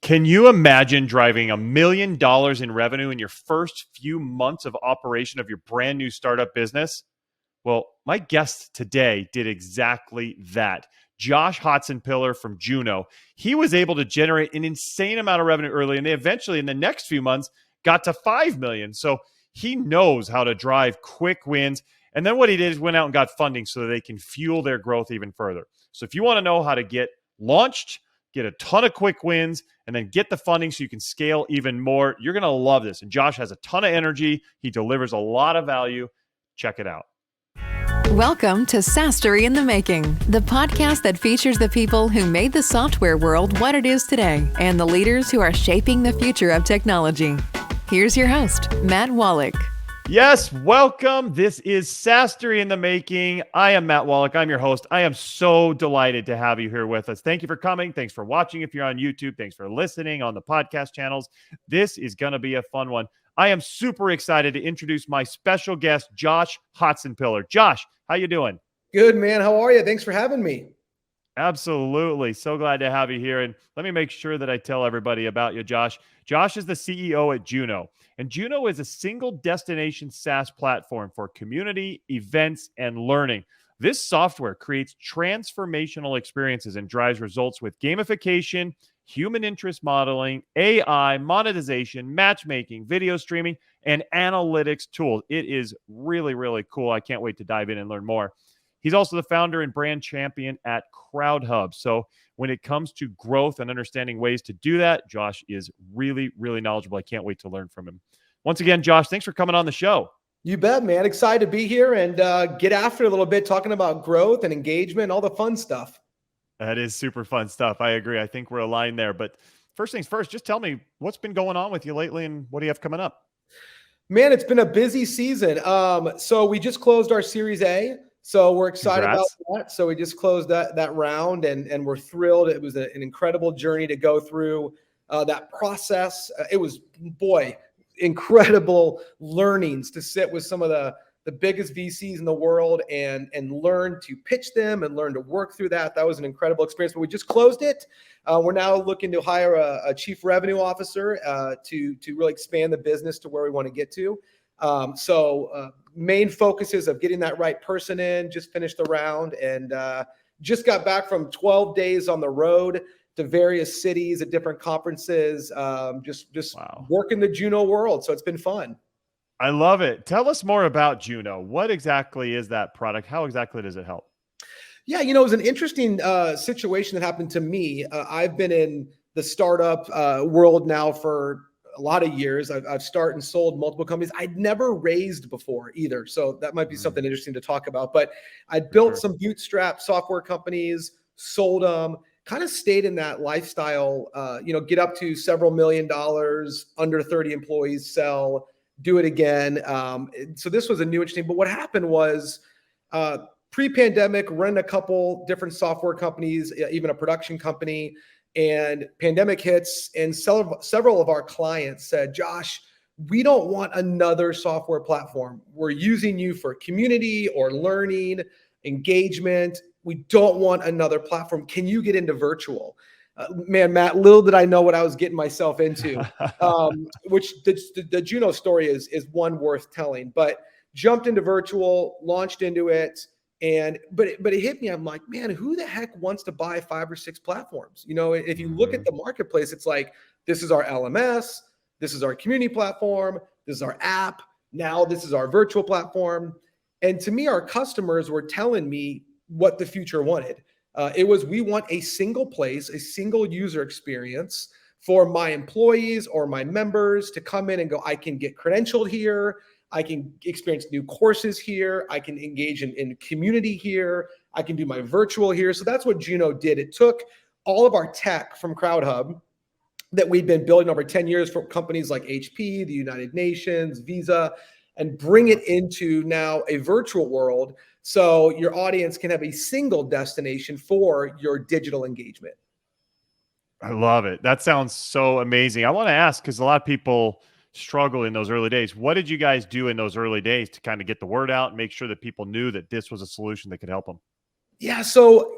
Can you imagine driving $1 million in revenue in your first few months of operation of your brand new startup business? Well, my guest today did exactly that. Josh Hotsenpiller from Juno. He was able to generate an insane amount of revenue early, and they eventually, in the next few months, got to 5 million. So he knows how to drive quick wins. And then what he did is went out and got funding so that they can fuel their growth even further. So if you want to know how to get launched, get a ton of quick wins, and then get the funding so you can scale even more, you're going to love this. And Josh has a ton of energy. He delivers a lot of value. Check it out. Welcome to SaaS-Story in the Making, the podcast that features the people who made the software world what it is today and the leaders who are shaping the future of technology. Here's your host, Matt Wolach. Yes, welcome. This is SaaS-Story in the Making. I am Matt Wolach. I'm your host. I am so delighted to have you here with us. Thank you for coming. Thanks for watching if you're on YouTube. Thanks for listening on the podcast channels. This is going to be a fun one. I am super excited to introduce my special guest, Josh Hotsenpiller. Josh, how you doing? Good, man. How are you? Thanks for having me. Absolutely. So glad to have you here. And let me make sure that I tell everybody about you, Josh. Josh is the CEO at Juno. And Juno is a single destination SaaS platform for community, events, and learning. This software creates transformational experiences and drives results with gamification, human interest modeling, AI, monetization, matchmaking, video streaming, and analytics tools. It is really, really cool. I can't wait to dive in and learn more. He's also the founder and brand champion at CrowdHub. So when it comes to growth and understanding ways to do that, Josh is really, really knowledgeable. I can't wait to learn from him. Once again, Josh, thanks for coming on the show. You bet, man. Excited to be here and get after it a little bit, talking about growth and engagement, all the fun stuff. That is super fun stuff. I agree. I think we're aligned there. But first things first, just tell me what's been going on with you lately and what do you have coming up? Man, it's been a busy season. So we just closed our Series A. So we're excited about that. So we just closed that round and we're thrilled. It was an incredible journey to go through that process. It was, incredible learnings to sit with some of the biggest VCs in the world and learn to pitch them and learn to work through that. That was an incredible experience, but we just closed it. We're now looking to hire a chief revenue officer to really expand the business to where we want to get to. Main focuses of getting that right person in, just finished the round and just got back from 12 days on the road to various cities at different conferences, just wow. Working the Juno world. So it's been fun. I love it. Tell us more about Juno. What exactly is that product? How exactly does it help? Yeah, it was an interesting situation that happened to me. I've been in the startup world now for a lot of years. I've started and sold multiple companies. I'd never raised before either. So that might be something interesting to talk about. But I built some bootstrap software companies, sold them, kind of stayed in that lifestyle, get up to several $1 million, under 30 employees, sell, do it again. So this was a new interesting, but what happened was pre-pandemic, ran a couple different software companies, even a production company, and pandemic hits and several of our clients said, Josh, we don't want another software platform. We're using you for community or learning, engagement. We don't want another platform. Can you get into virtual? Man, Matt, little did I know what I was getting myself into, which the Juno story is one worth telling, but jumped into virtual, launched into it. But it hit me. I'm like, man, who the heck wants to buy 5 or 6 platforms? If you look at the marketplace, it's like, this is our LMS, this is our community platform, this is our app. Now this is our virtual platform. And to me, our customers were telling me what the future wanted. We want a single place, a single user experience for my employees or my members to come in and go, I can get credentialed here. I can experience new courses here. I can engage in community here. I can do my virtual here. So that's what Juno did. It took all of our tech from CrowdHub that we'd been building over 10 years for companies like HP, the United Nations, Visa, and bring it into now a virtual world so your audience can have a single destination for your digital engagement. I love it. That sounds so amazing. I want to ask, because a lot of people struggle in those early days. What did you guys do in those early days to kind of get the word out and make sure that people knew that this was a solution that could help them? Yeah. So,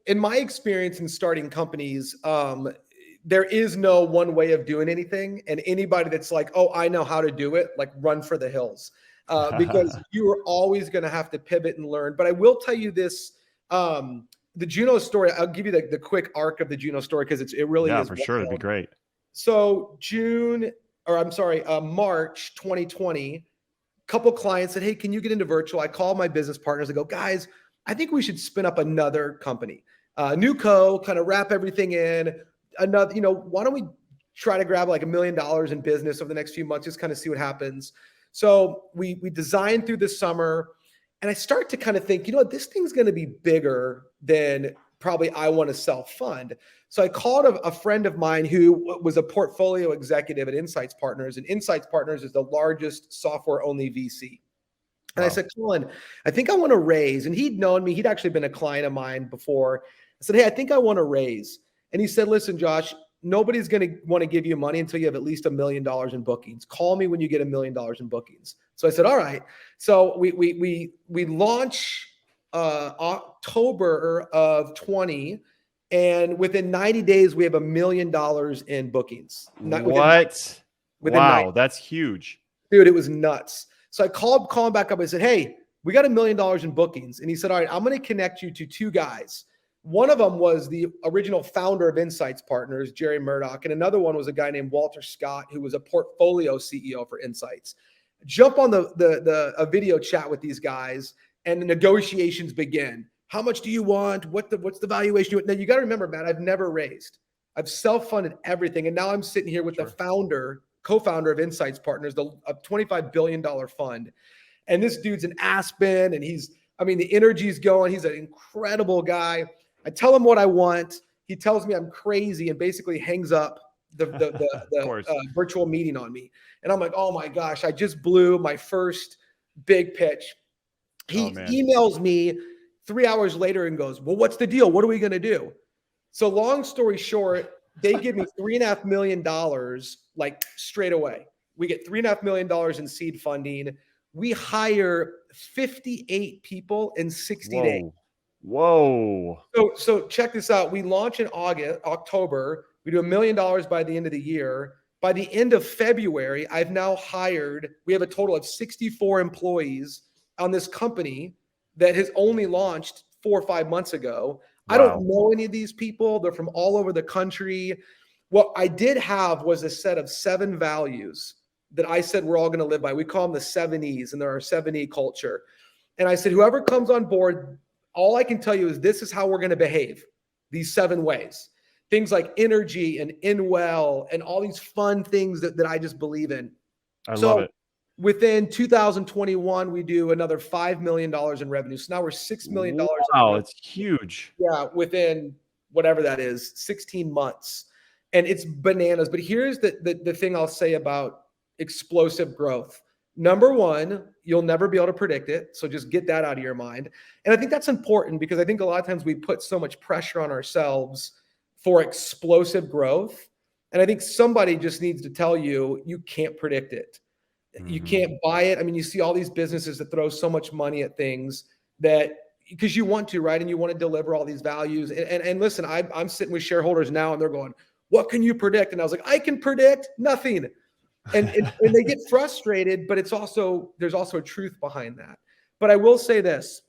in my experience in starting companies, there is no one way of doing anything. And anybody that's like, oh, I know how to do it, like run for the hills, because you are always going to have to pivot and learn. But I will tell you this, the Juno story, I'll give you the quick arc of the Juno story, because it really is. Yeah, for sure. It'd be great. So March 2020, couple clients said, hey, can you get into virtual? I called my business partners. I go, guys, I think we should spin up another company, new kind of wrap everything in. Another, why don't we try to grab like $1 million in business over the next few months, just kind of see what happens. So we designed through the summer, and I start to kind of think, this thing's going to be bigger than probably I want to self-fund. So I called a friend of mine who was a portfolio executive at Insights Partners, and Insights Partners is the largest software-only VC. And wow. I said, Colin, I think I want to raise. And he'd known me. He'd actually been a client of mine before. I said, hey, I think I want to raise. And he said, listen, Josh, nobody's going to want to give you money until you have at least $1 million in bookings. Call me when you get $1 million in bookings. So I said, all right. So we launch October of 20, and within 90 days, we have $1 million in bookings. What? Wow, that's huge. Dude, it was nuts. So I called him back up. I said, hey, we got $1 million in bookings. And he said, all right, I'm going to connect you to two guys. One of them was the original founder of Insights Partners, Jerry Murdoch. And another one was a guy named Walter Scott, who was a portfolio CEO for Insights. Jump on a video chat with these guys, and the negotiations begin. How much do you want? What's the valuation? Now, you got to remember, Matt, I've never raised. I've self-funded everything. And now I'm sitting here with the co-founder of Insights Partners, a $25 billion fund. And this dude's in Aspen, and the energy's going. He's an incredible guy. I tell him what I want. He tells me I'm crazy and basically hangs up the virtual meeting on me. And I'm like, oh my gosh, I just blew my first big pitch. He emails me 3 hours later and goes, well, what's the deal? What are we going to do? So long story short, they give me $3.5 million, like straight away. We get $3.5 million in seed funding. We hire 58 people in 60 days. Whoa. So check this out. We launch in October. We do $1 million by the end of the year. By the end of February, we have a total of 64 employees on this company that has only launched 4 or 5 months ago. Wow. I don't know any of these people. They're from all over the country. What I did have was a set of 7 values that I said we're all going to live by. We call them the 7 E's, and they're our 7E culture. And I said, whoever comes on board, all I can tell you is this is how we're going to behave, these 7 ways. Things like energy and in-well and all these fun things that I just believe in. I love it. Within 2021, we do another $5 million in revenue. So now we're $6 million. Wow, it's huge. Yeah, within whatever that is, 16 months. And it's bananas. But here's the thing I'll say about explosive growth. Number one, you'll never be able to predict it. So just get that out of your mind. And I think that's important because I think a lot of times we put so much pressure on ourselves for explosive growth. And I think somebody just needs to tell you, you can't predict it. You can't buy it. I mean, you see all these businesses that throw so much money at things that because you want to, right? And you want to deliver all these values. And listen, I'm sitting with shareholders now and they're going, what can you predict? And I was like, I can predict nothing. And they get frustrated, but there's also a truth behind that. But I will say this.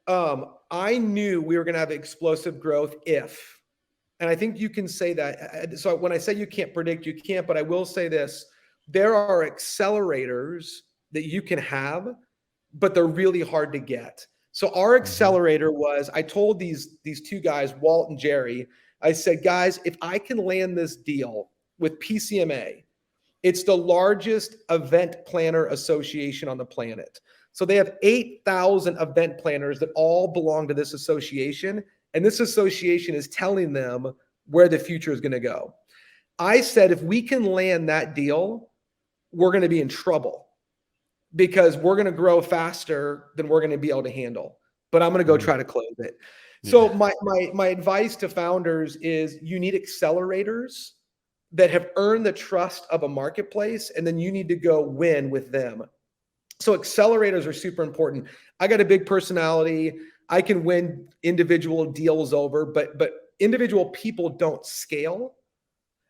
I knew we were going to have explosive growth and I think you can say that. So when I say you can't predict, you can't, but I will say this. There are accelerators that you can have, but they're really hard to get. So our accelerator was, I told these 2 guys, Walt and Jerry, I said, guys, if I can land this deal with PCMA, it's the largest event planner association on the planet. So they have 8,000 event planners that all belong to this association. And this association is telling them where the future is going to go. I said, if we can land that deal, we're going to be in trouble because we're going to grow faster than we're going to be able to handle. But I'm going to go try to close it. So my advice to founders is you need accelerators that have earned the trust of a marketplace, and then you need to go win with them. So accelerators are super important. I got a big personality. I can win individual deals over, but individual people don't scale.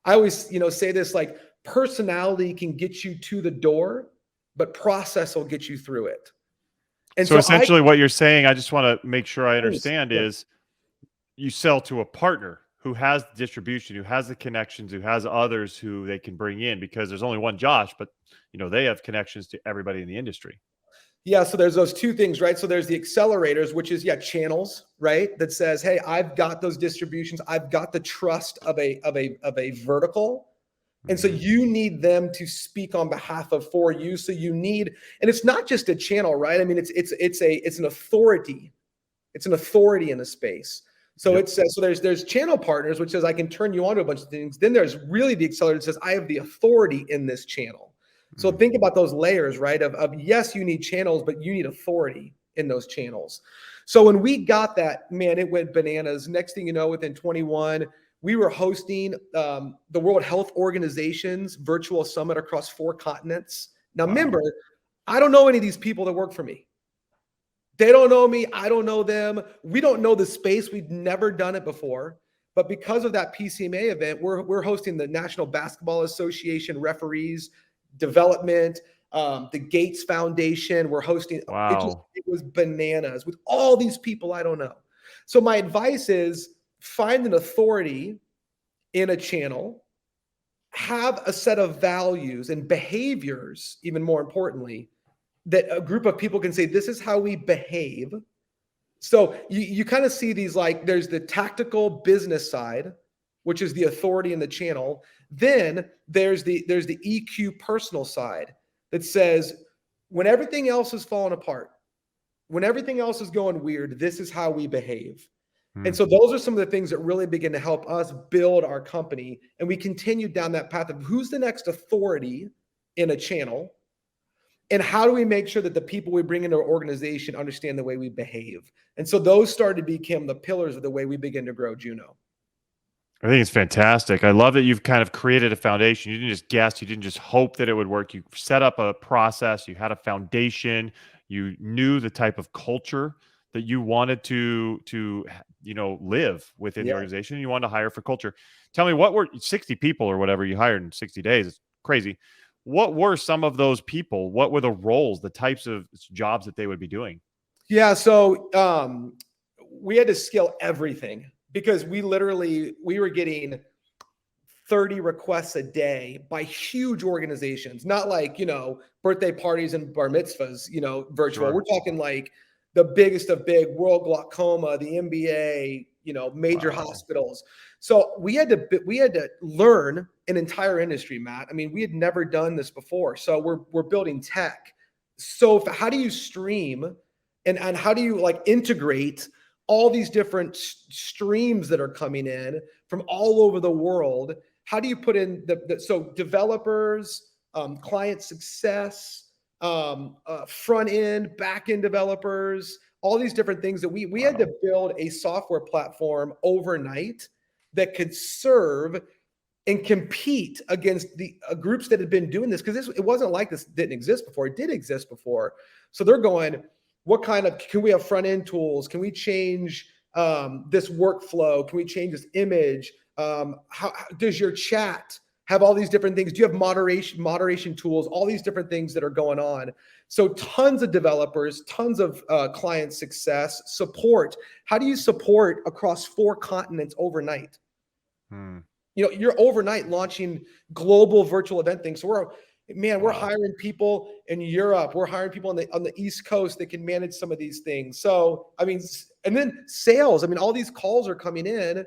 I always, say this, like, personality can get you to the door, but process will get you through it. And so essentially what you're saying, I just want to make sure I understand, yeah. is you sell to a partner who has the distribution, who has the connections, who has others who they can bring in, because there's only one Josh, but they have connections to everybody in the industry. Yeah, so there's those two things, right? So there's the accelerators, which is channels, right? That says, hey, I've got those distributions, I've got the trust of a vertical. And so you need them to speak on behalf of for you. So you need, and it's not just a channel, right? I mean, it's an authority. It's an authority in the space. So it says, so there's channel partners, which says I can turn you on to a bunch of things. Then there's really the accelerator that says I have the authority in this channel. So think about those layers, right? Of yes, you need channels, but you need authority in those channels. So when we got that, man, it went bananas. Next thing you know, within 21, we were hosting the World Health Organization's virtual summit across 4 continents. Now, remember, I don't know any of these people that work for me. They don't know me. I don't know them. We don't know the space. We've never done it before. But because of that PCMA event, we're hosting the National Basketball Association referees, development, the Gates Foundation. We're hosting. Wow. It was bananas with all these people I don't know. So my advice is find an authority in a channel, have a set of values and behaviors, even more importantly, that a group of people can say, this is how we behave. So you kind of see these, like, there's the tactical business side, which is the authority in the channel. Then there's the EQ personal side that says, when everything else is falling apart, when everything else is going weird, this is how we behave. And so those are some of the things that really begin to help us build our company. And we continue down that path of who's the next authority in a channel, and how do we make sure that the people we bring into our organization understand the way we behave. And so those started to become the pillars of the way we begin to grow Juno. I think it's fantastic. I love that you've kind of created a foundation. You didn't just guess, you didn't just hope that it would work. You set up a process, you had a foundation, you knew the type of culture that you wanted to live within the organization. You wanted to hire for culture. Tell me, what were 60 people or whatever you hired in 60 days? It's crazy. What were some of those people? What were the roles, the types of jobs that they would be doing? Yeah. So we had to scale everything, because we were getting 30 requests a day by huge organizations, not like, birthday parties and bar mitzvahs, virtual. Sure. We're talking like the biggest of big, World Glaucoma, the NBA, major hospitals. So we had to learn an entire industry, Matt. I mean, we had never done this before. So we're building tech. So how do you stream and how do you integrate all these different streams that are coming in from all over the world? How do you put in so developers, client success, front end, back end developers, all these different things that we had to build a software platform overnight that could serve and compete against the groups that had been doing this, because it wasn't like this didn't exist before. It did exist before. So they're going, what kind of, can we have front end tools? Can we change this workflow? Can we change this image? How does your chat have all these different things? Do you have moderation tools? All these different things that are going on. So tons of developers, tons of client success, support. How do you support across 4 continents overnight? You're overnight launching global virtual event things. So we're hiring people in Europe. We're hiring people on the East Coast that can manage some of these things. So, I mean, and then sales. I mean, all these calls are coming in.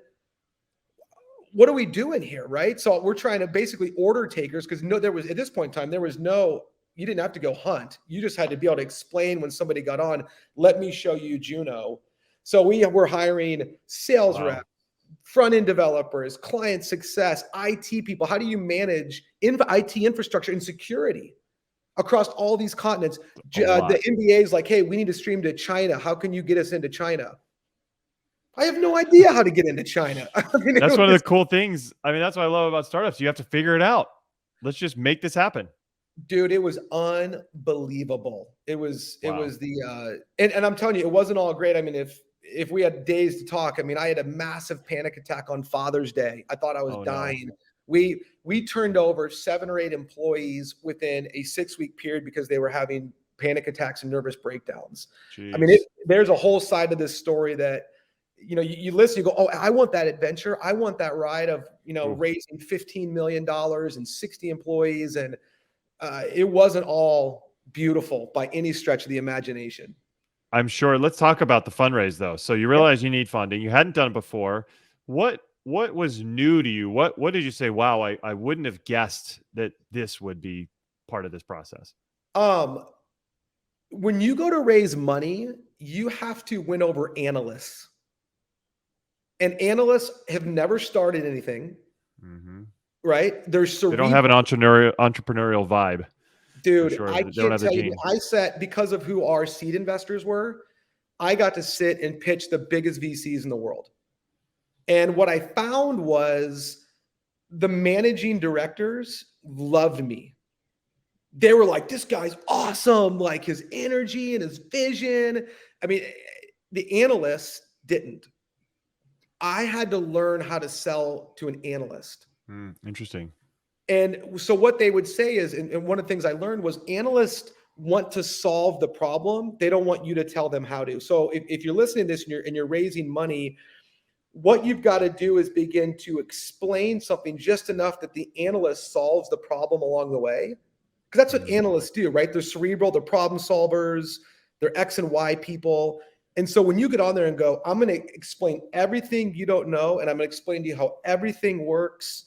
What are we doing here, right? So we're trying to basically order takers, because at this point in time, you didn't have to go hunt. You just had to be able to explain when somebody got on, let me show you Juno. So we're hiring sales reps, front-end developers, client success, IT people. How do you manage IT infrastructure and security across all these continents? The NBA is like, hey, we need to stream to China. How can you get us into China? I have no idea how to get into China. That's one of the cool things. I mean, that's what I love about startups. You have to figure it out. Let's just make this happen. Dude, it was unbelievable. It was the, and I'm telling you, it wasn't all great. I mean, if we had days to talk, I mean, I had a massive panic attack on Father's Day. I thought I was dying. No. We turned over 7 or 8 employees within a 6-week period because they were having panic attacks and nervous breakdowns. Jeez. I mean, there's a whole side of this story that, you listen, you go, oh, I want that adventure. I want that ride of, raising $15 million and 60 employees. And it wasn't all beautiful by any stretch of the imagination. I'm sure. Let's talk about the fundraise though. So you realize you need funding. You hadn't done it before. What was new to you? What did you say? Wow, I wouldn't have guessed that this would be part of this process. When you go to raise money, you have to win over analysts. And analysts have never started anything, right? They don't have an entrepreneurial vibe. Dude, sure. I can't tell you, because of who our seed investors were, I got to sit and pitch the biggest VCs in the world. And what I found was the managing directors loved me. They were like, this guy's awesome, like his energy and his vision. I mean, the analysts didn't. I had to learn how to sell to an analyst. Interesting. And so what they would say is, and one of the things I learned was analysts want to solve the problem. They don't want you to tell them how to. So if you're listening to this and you're raising money, what you've got to do is begin to explain something just enough that the analyst solves the problem along the way. Because that's what analysts do, right? They're cerebral, they're problem solvers, they're X and Y people. And so when you get on there and go, I'm going to explain everything you don't know, and I'm going to explain to you how everything works,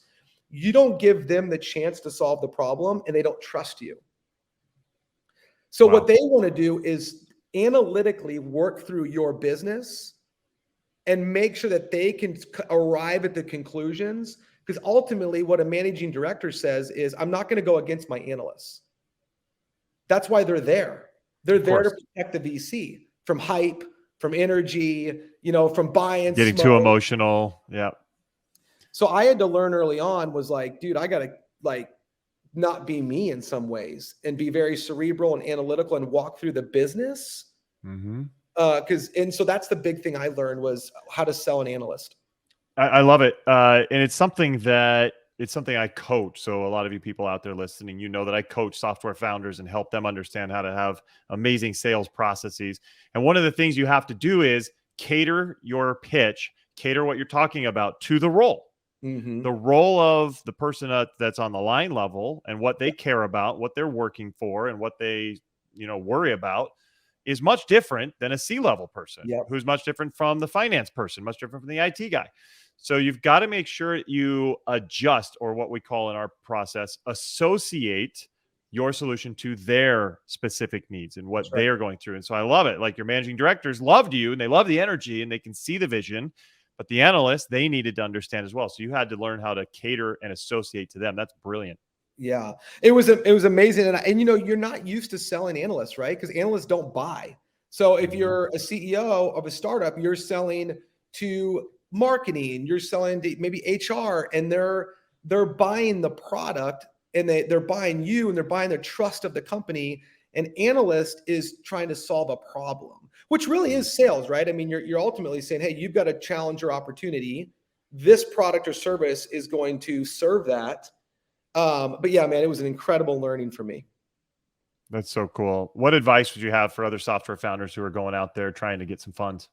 you don't give them the chance to solve the problem, and they don't trust you. So what they want to do is analytically work through your business and make sure that they can arrive at the conclusions. Because ultimately what a managing director says is, I'm not going to go against my analysts. That's why they're there. They're there to protect the VC from hype, from energy, from buying, getting too emotional. Yeah. So I had to learn early on was like, dude, I got to not be me in some ways and be very cerebral and analytical and walk through the business. And so that's the big thing I learned was how to sell an analyst. I love it. And it's something I coach. So a lot of you people out there listening, that I coach software founders and help them understand how to have amazing sales processes. And one of the things you have to do is cater your pitch, cater what you're talking about to the role. The role of the person that's on the line level and what they care about, what they're working for, and what they, worry about is much different than a C-level person who's much different from the finance person, much different from the IT guy. So you've got to make sure you adjust, or what we call in our process, associate your solution to their specific needs and what they are going through. And so I love it. Like your managing directors loved you and they love the energy and they can see the vision. But the analysts, they needed to understand as well. So you had to learn how to cater and associate to them. That's brilliant. Yeah, it was amazing. And you're not used to selling analysts, right? Because analysts don't buy. So if you're a CEO of a startup, you're selling to marketing, you're selling to maybe HR, and they're buying the product, and they're buying you, and they're buying the trust of the company. An analyst is trying to solve a problem, which really is sales, right? I mean, you're ultimately saying, hey, you've got a challenger opportunity. This product or service is going to serve that. But yeah, man, it was an incredible learning for me. That's so cool. What advice would you have for other software founders who are going out there trying to get some funds?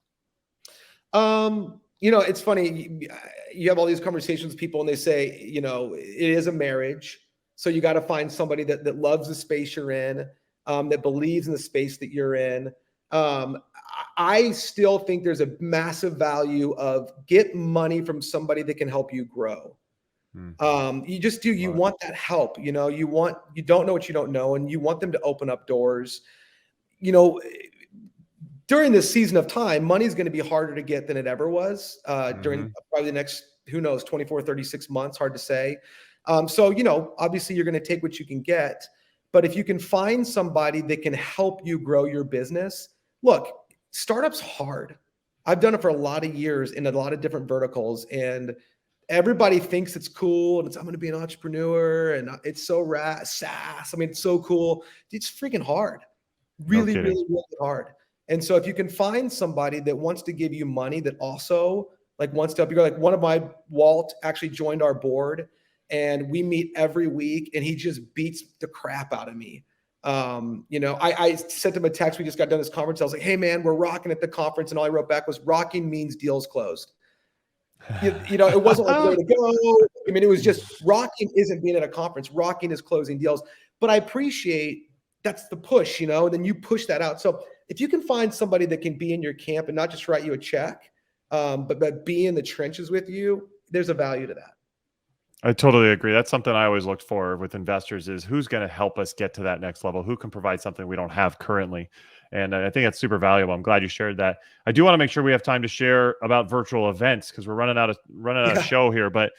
It's funny. You have all these conversations with people and they say, it is a marriage. So you got to find somebody that loves the space you're in, that believes in the space that you're in. I still think there's a massive value of get money from somebody that can help you grow. You just do. You want that help. You don't know what you don't know, and you want them to open up doors. During this season of time, money is going to be harder to get than it ever was during probably the next, 24, 36 months, hard to say. So, obviously you're going to take what you can get, but if you can find somebody that can help you grow your business, look, startup's hard. I've done it for a lot of years in a lot of different verticals, and everybody thinks it's cool. And I'm going to be an entrepreneur and it's so SaaS. I mean, it's so cool. It's freaking hard. Really, really, really hard. And so if you can find somebody that wants to give you money that also like wants to help you grow, like one of my Walt actually joined our board and we meet every week and he just beats the crap out of me. I sent him a text. We just got done this conference. I was like, hey man, we're rocking at the conference. And all I wrote back was rocking means deals closed. It wasn't like way to go. I mean, it was just rocking isn't being at a conference. Rocking is closing deals. But I appreciate that's the push, and then you push that out. So if you can find somebody that can be in your camp and not just write you a check, but be in the trenches with you, there's a value to that. I totally agree. That's something I always looked for with investors is who's going to help us get to that next level? Who can provide something we don't have currently? And I think that's super valuable. I'm glad you shared that. I do want to make sure we have time to share about virtual events because we're running out of show here. But,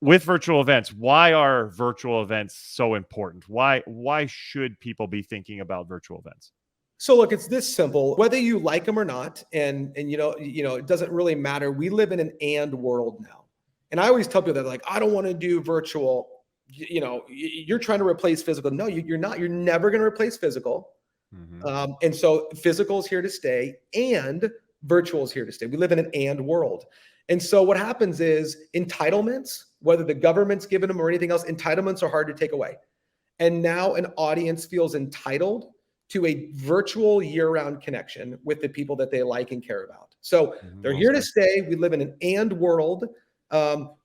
with virtual events, why are virtual events so important? Why should people be thinking about virtual events? So look, it's this simple, whether you like them or not. And it doesn't really matter. We live in an and world now. And I always tell people that I don't want to do virtual, you're trying to replace physical. No, you're not. You're never going to replace physical. Mm-hmm. And so physical is here to stay and virtual is here to stay. We live in an and world. And so what happens is entitlements, whether the government's given them or anything else, entitlements are hard to take away. And now an audience feels entitled to a virtual year-round connection with the people that they like and care about. So they're here to stay. We live in an and world.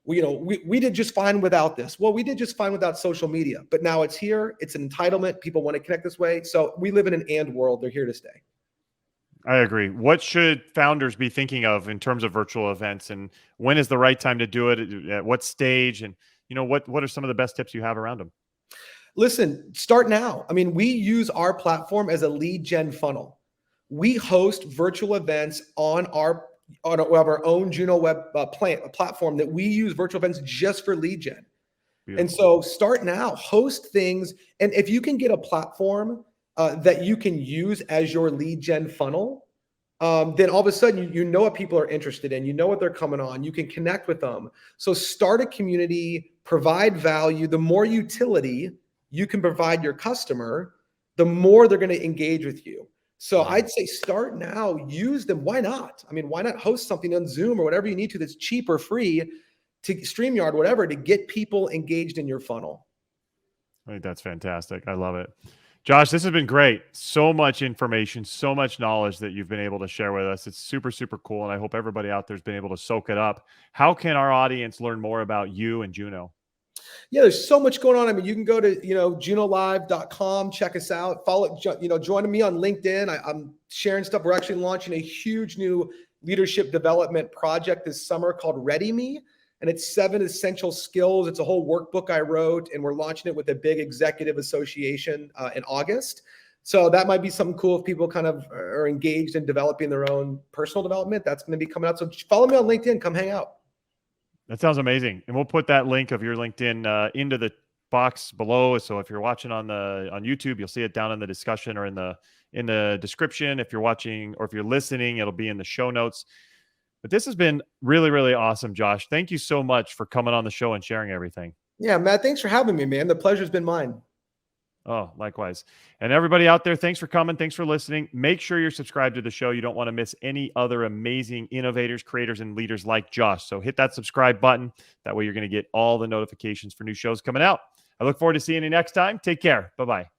We did just fine without this. Well, we did just fine without social media, but now it's here. It's an entitlement. People want to connect this way. So we live in an and world. They're here to stay. I agree. What should founders be thinking of in terms of virtual events, and when is the right time to do it? At what stage? And what are some of the best tips you have around them? Listen, start now. I mean, we use our platform as a lead gen funnel. We host virtual events on our own Juno web platform that we use virtual events just for lead gen. Beautiful. And so start now, host things. And if you can get a platform that you can use as your lead gen funnel, then all of a sudden, you know what people are interested in, you know what they're coming on, you can connect with them. So start a community, provide value. The more utility you can provide your customer, the more they're going to engage with you. So I'd say start now, use them. Why not? I mean, why not host something on Zoom or whatever you need to that's cheap or free to StreamYard, whatever, to get people engaged in your funnel. I think that's fantastic. I love it. Josh, this has been great. So much information, so much knowledge that you've been able to share with us. It's super, super cool. And I hope everybody out there has been able to soak it up. How can our audience learn more about you and Juno? Yeah, there's so much going on. I mean, you can go to, junolive.com, check us out, follow, join me on LinkedIn. I'm sharing stuff. We're actually launching a huge new leadership development project this summer called Ready Me. And it's 7 essential skills. It's a whole workbook I wrote, and we're launching it with a big executive association in August. So that might be something cool if people kind of are engaged in developing their own personal development. That's going to be coming out. So follow me on LinkedIn. Come hang out. That sounds amazing. And we'll put that link of your LinkedIn into the box below. So if you're watching on YouTube, you'll see it down in the discussion or in the description. If you're watching or if you're listening, it'll be in the show notes. But this has been really, really awesome, Josh. Thank you so much for coming on the show and sharing everything. Yeah, Matt, thanks for having me, man. The pleasure's been mine. Oh, likewise. And everybody out there, thanks for coming. Thanks for listening. Make sure you're subscribed to the show. You don't want to miss any other amazing innovators, creators, and leaders like Josh. So hit that subscribe button. That way you're going to get all the notifications for new shows coming out. I look forward to seeing you next time. Take care. Bye-bye.